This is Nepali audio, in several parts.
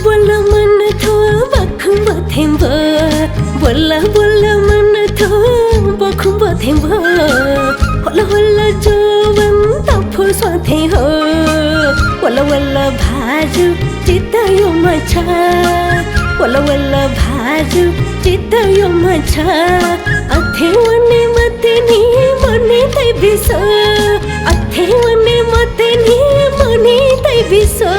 बोला मन थो बखुम बथेम बोला बोला मन थो बखुम बथेम होला होला जोवन तफो स्वाथे हो होला होला भाजु चित्तयो मछा होला होला भाजु चित्तयो मछा अथे वने मते नि मने तै बिसो अथे वने मते नि मने तै बिसो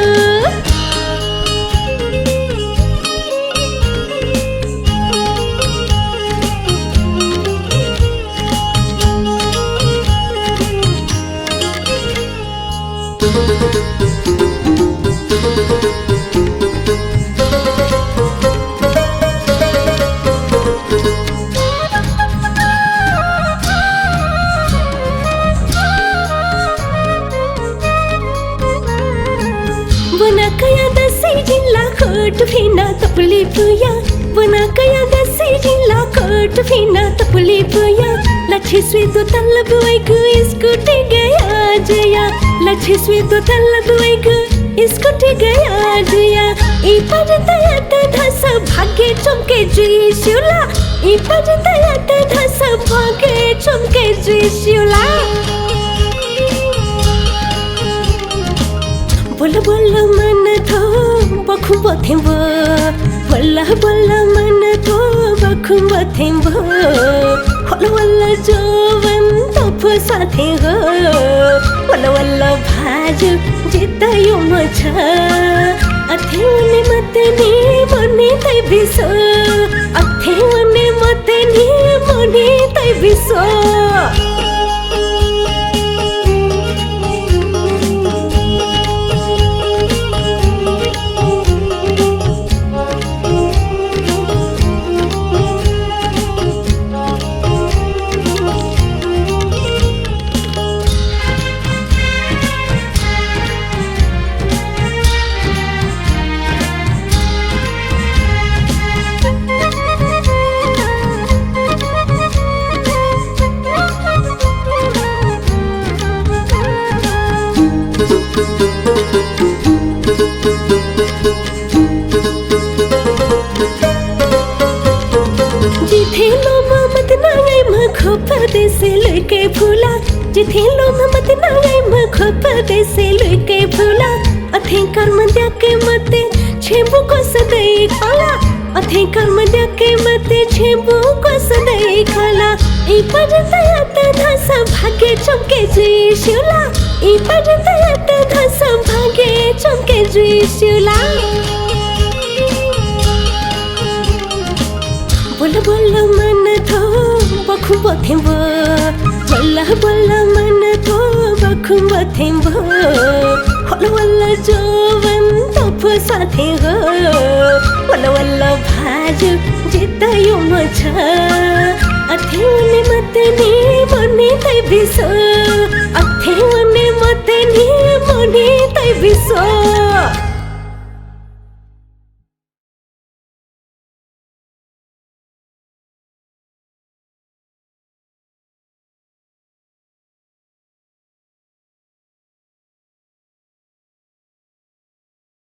बना कया दसी जिल्ला खोट फिना तपली पुया बना कया दसी जिल्ला खोट फिना तपली पुया लच्छी स्वीतो तलब वैगु स्कूटी गया जया लच्छी स्वीतो तलब वैगु स्कूटी गया जया ई पर तयात धस भाग्य चमके जुइसुला ई पर तयात धस भाग्य चमके जुइसुला बोला बोला मन थो बखुम बथेम बोला बोला मन थो बखुम बथेम होला होला जोवन तफो साथे हो होला होला भाजु जित्तयो मछा अथे वने मते नि मने तै बिसो अथे वने मते नि मने तै बिसो जिथे लोम मत नाय मखोप देसे लुके फूला जिथे लोम मत नाय मखोप देसे लुके फूला अथे कर्म द्याके मते छेबु को सदै खाला अथे कर्म द्याके मते छेबु को सदै खाला ई पर तयात धस भाग्य चमके जुइसुला ई पर तयात धस भाग्य चमके जुइसुला बोला बोला मन थो बखुम बथेम बोला बोला मन थो बखुम बथेम होला होला जोवन तफो साथे हो होला होला भाजु जित्तयो मछा अथे वने मते नि मने तै बिसो अथे वने मते नि मने तै बिसो